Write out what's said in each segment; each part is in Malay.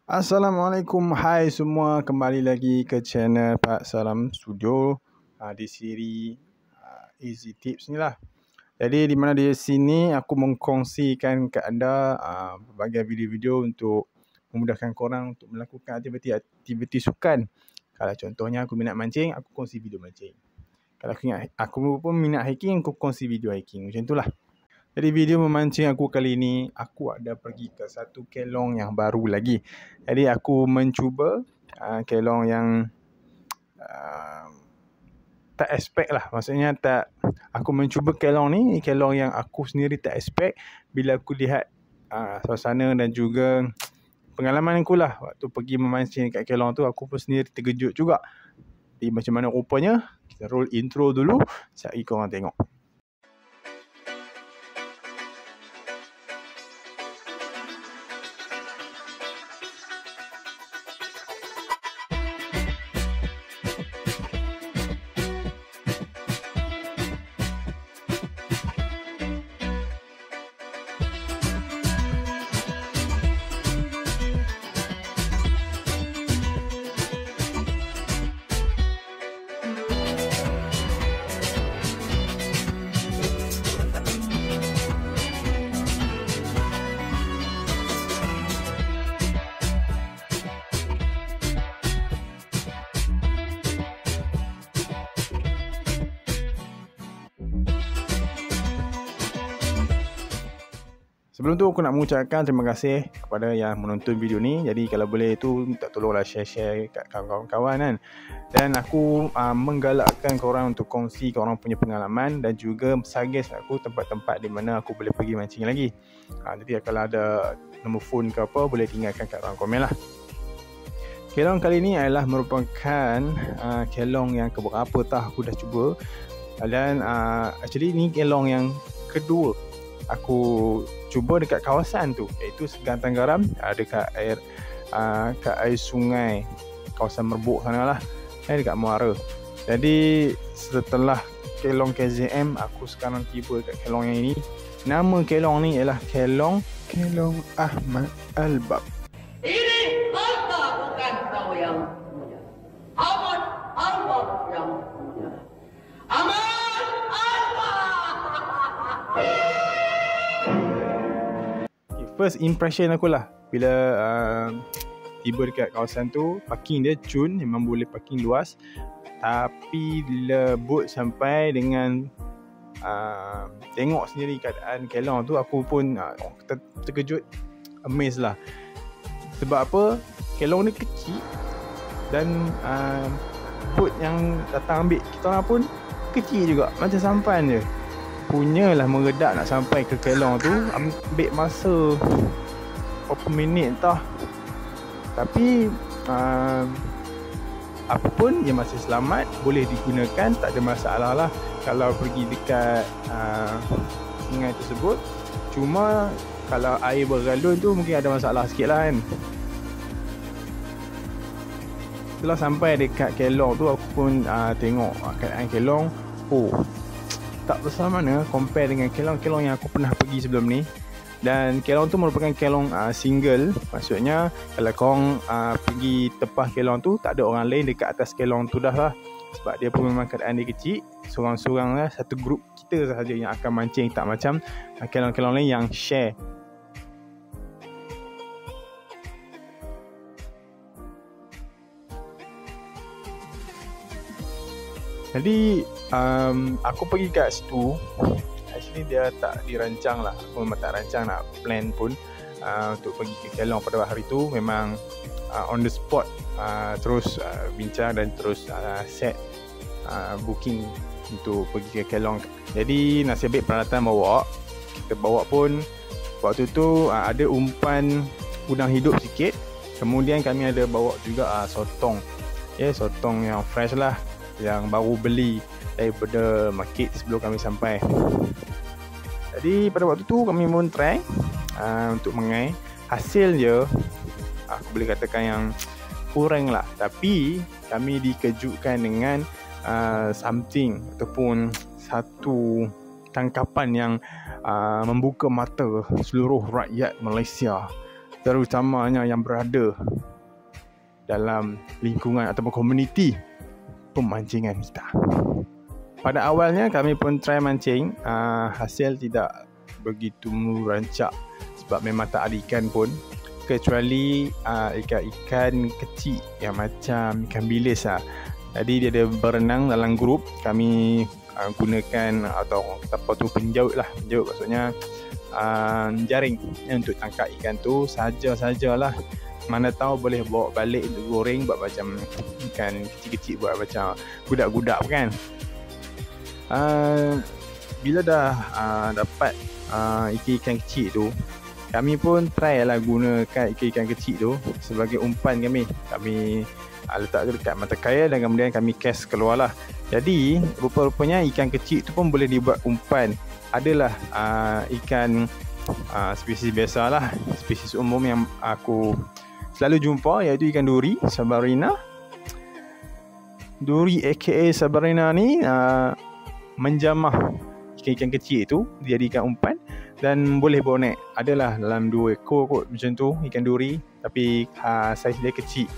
Assalamualaikum, hai semua, kembali lagi ke channel Pak Salam Studio di siri Easy Tips ni lah. Jadi di mana di sini aku mengkongsikan ke anda berbagai video-video untuk memudahkan korang untuk melakukan aktiviti sukan. Kalau contohnya aku minat mancing, aku kongsi video mancing. Kalau aku pun minat hiking, aku kongsi video hiking. Macam itulah. Jadi video memancing aku kali ini, aku ada pergi ke satu kelong yang baru lagi. Jadi aku mencuba kelong yang tak expect lah. Maksudnya aku mencuba kelong ni, kelong yang aku sendiri tak expect. Bila aku lihat suasana dan juga pengalaman aku lah waktu pergi memancing kat kelong tu, aku pun sendiri terkejut juga. Jadi macam mana rupanya, kita roll intro dulu, saya korang tengok. Sebelum tu aku nak mengucapkan terima kasih kepada yang menonton video ni. Jadi kalau boleh tu minta tolonglah share kat kawan-kawan kan. Dan aku menggalakkan korang untuk kongsi korang punya pengalaman dan juga suggest aku tempat-tempat di mana aku boleh pergi mancing lagi. Jadi kalau ada nombor phone ke apa, boleh tinggalkan kat ruang komen lah. Kelong kali ni adalah merupakan kelong yang keberapa aku dah cuba. Dan actually ni kelong yang kedua aku cuba dekat kawasan tu, iaitu Segan Tanggaram, dekat air sungai kawasan Merbuk sana lah, dekat Muara. Jadi setelah kelong KZM, aku sekarang tiba dekat kelong yang ini. Nama kelong ni ialah kelong Ahmad Albab. Ini harta bukan kau yang punya, Ahmad Albab yang punya. Ahmad First impression aku lah bila tiba dekat kawasan tu, parking dia cun, memang boleh parking luas. Tapi bila boat sampai dengan tengok sendiri keadaan kelong tu, aku pun terkejut, amazed lah. Sebab apa? Kelong ni kecil dan boat yang datang ambil kita orang pun kecil juga, macam sampan je. Punyalah meredak nak sampai ke kelong tu, ambil masa berapa minit entah. Tapi apa pun dia masih selamat, boleh digunakan, tak ada masalah lah kalau pergi dekat sungai tersebut. Cuma kalau air bergalon tu mungkin ada masalah sikit lah kan. Setelah sampai dekat kelong tu, aku pun tengok keadaan kelong. Tak besar mana compare dengan kelong-kelong yang aku pernah pergi sebelum ni. Dan kelong tu merupakan kelong single. Maksudnya kalau korang pergi tepah kelong tu, tak ada orang lain dekat atas kelong tu dah lah. Sebab dia pun memang keadaan dia kecil, sorang-sorang lah, satu grup kita sahaja yang akan mancing. Tak macam kelong-kelong lain yang share. Jadi aku pergi kat situ. Actually dia tak dirancang lah, aku memang tak rancang nak plan pun untuk pergi ke kelong pada hari tu. Memang on the spot, terus bincang dan terus set booking untuk pergi ke kelong. Jadi nasib baik peralatan bawa. Kita bawa pun waktu tu ada umpan udang hidup sikit. Kemudian kami ada bawa juga sotong. Sotong yang fresh lah, yang baru beli daripada market sebelum kami sampai. Jadi pada waktu tu kami pun try untuk mengai. Hasil je aku boleh katakan yang kurang lah. Tapi kami dikejutkan dengan something ataupun satu tangkapan yang membuka mata seluruh rakyat Malaysia. terutamanya yang berada dalam lingkungan ataupun komuniti pemancingan kita. Pada awalnya kami pun try mancing, hasil tidak begitu rancak sebab memang tak ada ikan pun, kecuali ikan-ikan kecil yang macam ikan bilis lah. Jadi dia ada berenang dalam grup. Kami gunakan atau apa tu, penjaut maksudnya jaring untuk tangkap ikan tu sajalah. Mana tahu boleh bawa balik untuk goreng, buat macam ikan kecil-kecil, buat macam gudak-gudak kan. Bila dah dapat ikan-ikan kecil tu, kami pun try lah gunakan ikan-ikan kecil tu sebagai umpan kami. Kami letak dekat mata kail dan kemudian kami cast keluar lah. Jadi rupa-rupanya ikan kecil tu pun boleh dibuat umpan. Adalah ikan spesies biasa lah, spesies umum yang aku selalu jumpa, iaitu ikan duri Sabarina. Duri aka Sabarina ni menjamah ikan-ikan kecil tu dijadikan umpan dan boleh bawa naik. Adalah dalam 2 ekor kot macam tu ikan duri, tapi saiz dia kecil.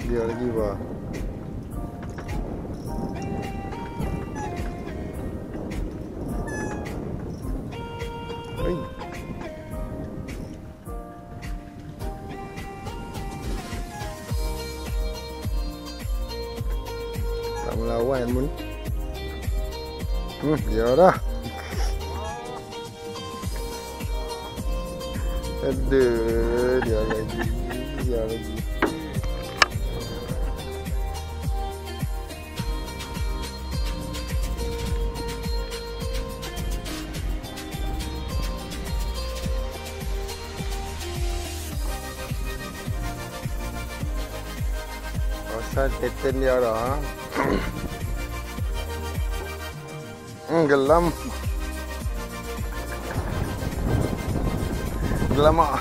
Dia lagi bah. Tak melawan pun. Dia dah. Aduh, dia lagi. Pasal teten dia dah. Gelam. Gelamak.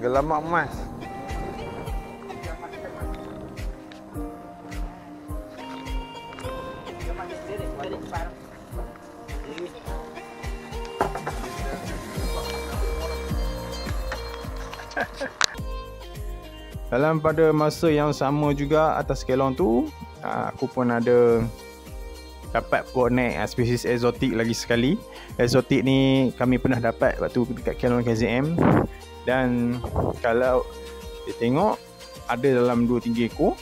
Gelamak emas. Dalam pada masa yang sama juga atas kelong tu, aku pun ada dapat bawa naik spesies eksotik lagi sekali. Eksotik ni kami pernah dapat waktu dekat kelong KZM, dan kalau dia tengok ada dalam 2-3 ekor,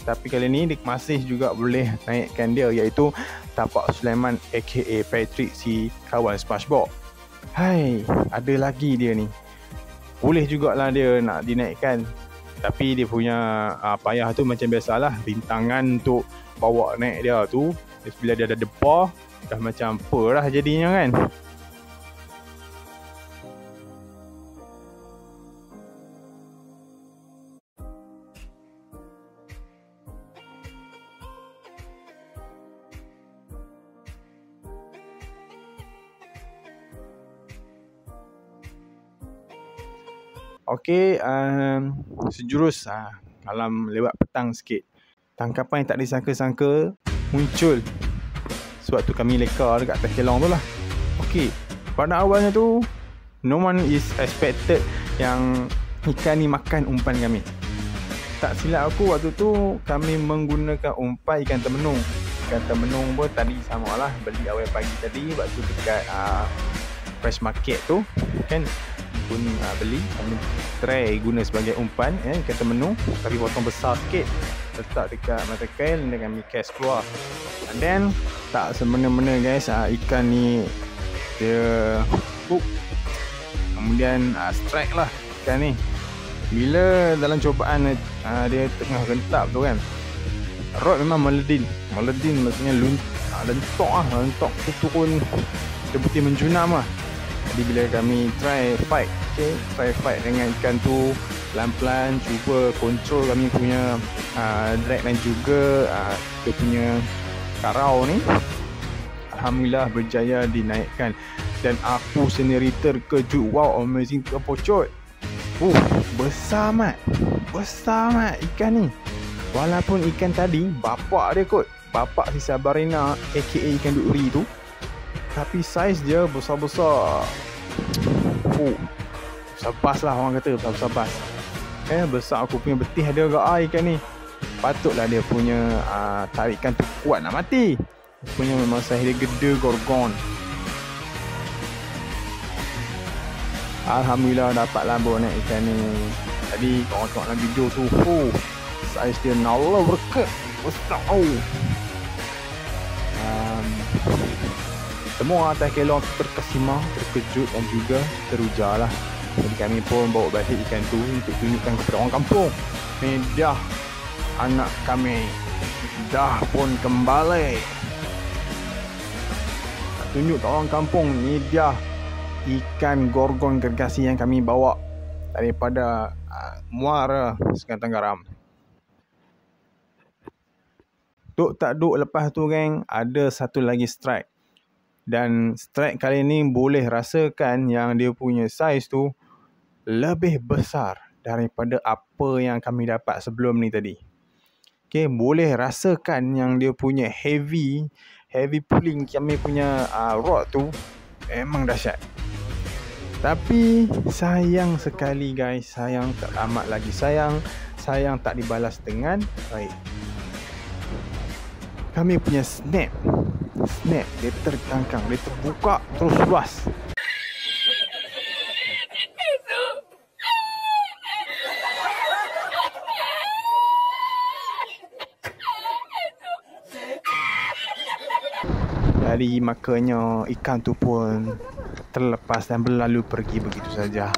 tapi kali ni dia masih juga boleh naikkan dia, iaitu Tapak Sulaiman aka Patrick, si kawan SpongeBob. Hai, ada lagi dia ni. Boleh jugalah dia nak dinaikkan, tapi dia punya payah tu macam biasalah, rintangan untuk bawa naik dia tu, bila dia dah depah dah macam apa lah jadinya kan. Okey, sejurus malam lewat petang sikit, tangkapan yang tak disangka-sangka muncul sewaktu kami leka dekat atas kelong tu lah. Okey, pada awalnya tu no one is expected yang ikan ni makan umpan kami. Tak silap aku, waktu tu kami menggunakan umpan ikan temenung. Ikan temenung pun tadi sama lah, beli awal pagi tadi waktu dekat fresh market tu kan pun beli, kami try guna sebagai umpan ikan temenu tapi potong besar sikit, letak dekat mata kail dan kami cast keluar. And then tak semena-mena guys, ikan ni dia hook, kemudian strike lah ikan ni. Bila dalam cubaan dia tengah gentap tu kan, rod memang meledin maksudnya lentok tu turun seperti menjunam lah. Jadi bila kami try fight dengan ikan tu, pelan-pelan cuba kontrol kami punya drag dan juga dia punya karau ni, alhamdulillah berjaya dinaikkan dan aku sendiri terkejut. Wow, amazing terpocot. Besar mat ikan ni. Walaupun ikan tadi bapak dia kot, bapak si Sabarina aka ikan duri tu, tapi saiz dia besar-besar. Besar bas lah orang kata, besar bas. Besar aku punya betih dia agak ikan ni. Patutlah dia punya tarikan tu kuat nak mati. Punya memang saiz dia gede gorgon. Alhamdulillah dapat lambut naik ikan ni. Tadi korang tengok dalam video tu, saiz dia nala berket besar. Semua atas kelong terkesima, terkejut dan juga teruja lah. Jadi kami pun bawa balik ikan tu untuk tunjukkan kepada orang kampung. Ni dah anak kami dah pun kembali. Tunjuk ke orang kampung, ni dia ikan gorgon gergasi yang kami bawa daripada Muara Sungai Tenggaram. Duk tak duk lepas tu geng, ada satu lagi strike. Dan strike kali ni boleh rasakan yang dia punya saiz tu lebih besar daripada apa yang kami dapat sebelum ni tadi. Okay, boleh rasakan yang dia punya heavy pulling kami punya rod tu memang dahsyat. Tapi sayang sekali guys, sayang tak amat lagi sayang tak dibalas dengan baik. Kami punya snap dia terkangkang, dia terbuka terus luas. Jadi makanya ikan tu pun terlepas dan berlalu pergi begitu saja.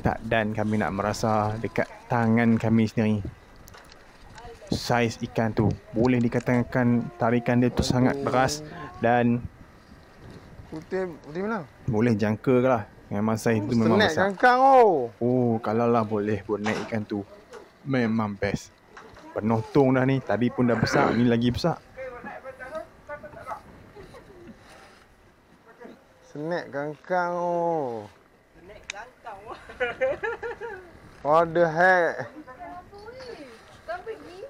Tak dan kami nak merasa dekat tangan kami sendiri. Saiz ikan tu boleh dikatakan tarikan dia tu sangat deras dan Putih mana? boleh jangka ke lah. Memang saiz tu memang Snack besar. kangkang Kalau lah boleh naik ikan tu memang best. Penuh tong dah ni. Tadi pun dah besar, ni lagi besar. Snack kangkang What the heck? Sampai gini.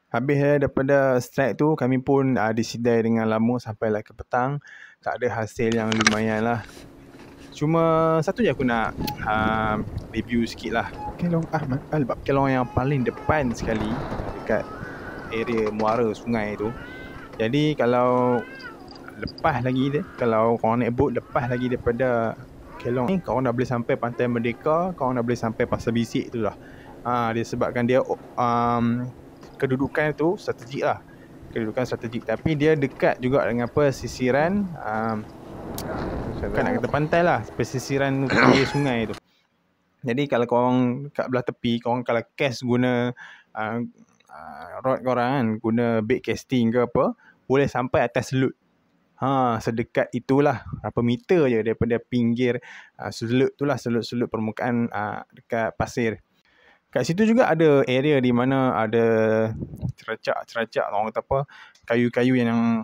Habis daripada strike tu, kami pun disidai dengan lama sampailah ke petang. Tak ada hasil yang lumayan lah. Cuma satu je aku nak review sikit lah. Kelong Ahmad Albab, kelong yang paling depan sekali dekat area muara sungai tu. Jadi kalau lepas lagi dia, kalau korang naik boat lepas lagi daripada kelong ni, korang dah boleh sampai Pantai Merdeka, korang dah boleh sampai Pasar Bisik tu lah. Dia sebabkan dia kedudukan tu strategik lah. Kedudukan strategik, tapi dia dekat juga dengan pesisiran bukan nak kata pantai lah, pesisiran pinggir sungai tu. Jadi kalau korang kat belah tepi, korang kalau cast guna rod korang kan, guna bait casting ke apa, boleh sampai atas selut. Sedekat itulah, berapa meter je daripada pinggir selut tu lah, selut-selut permukaan dekat pasir. Kat situ juga ada area di mana ada ceracak orang kata apa, kayu-kayu yang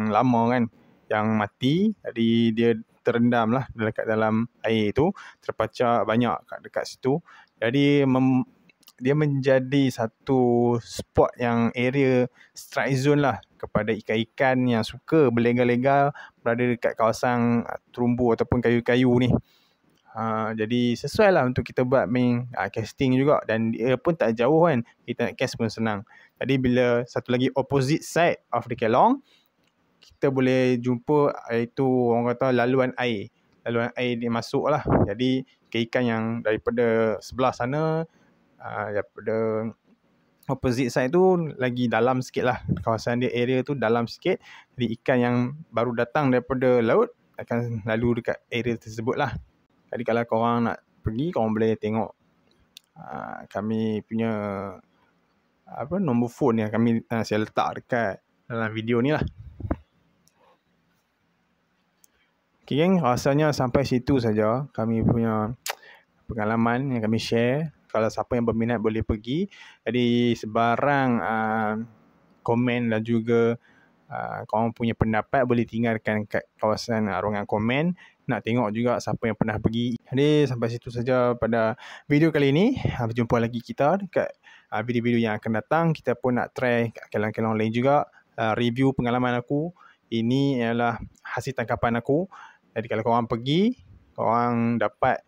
lama kan, yang mati. Jadi dia terendam lah dekat dalam air tu, terpacak banyak dekat situ. Jadi dia menjadi satu spot yang area strike zone lah kepada ikan-ikan yang suka berlegar-legar berada dekat kawasan terumbu ataupun kayu-kayu ni. Jadi sesuai lah untuk kita buat main casting juga. Dan dia pun tak jauh kan. Kita nak cast pun senang. Jadi bila satu lagi opposite side of the kelong, kita boleh jumpa iaitu orang kata laluan air. Laluan air dia masuk lah. Jadi ikan yang daripada sebelah sana, daripada opposite side tu lagi dalam sikit lah. Kawasan dia, area tu dalam sikit. Jadi ikan yang baru datang daripada laut akan lalu dekat area tersebut lah. Jadi kalau korang nak pergi, korang boleh tengok kami punya nombor phone yang kami saya letak dekat dalam video ni lah. Okay geng, rasanya sampai situ saja kami punya pengalaman yang kami share. Kalau siapa yang berminat boleh pergi. Jadi sebarang komen dan juga korang punya pendapat boleh tinggalkan kat kawasan ruangan komen. Nak tengok juga siapa yang pernah pergi. Jadi sampai situ saja pada video kali ini. Berjumpa lagi kita dekat video-video yang akan datang. Kita pun nak try kelong-kelong lain juga. Review pengalaman aku. Ini adalah hasil tangkapan aku. Jadi kalau korang pergi, korang dapat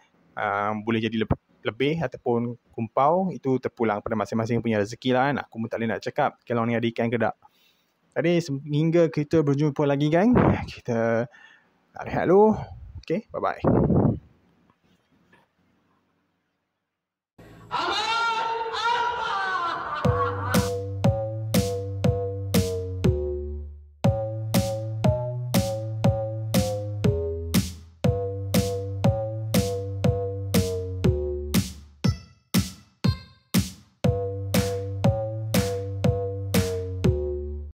boleh jadi lebih ataupun kumpau, itu terpulang pada masing-masing punya rezeki lah kan. Aku pun tak boleh nak cakap kelong ni ada ikan ke tak. Jadi hingga kita berjumpa lagi gang, kita nak rehat dulu. Okay, bye-bye.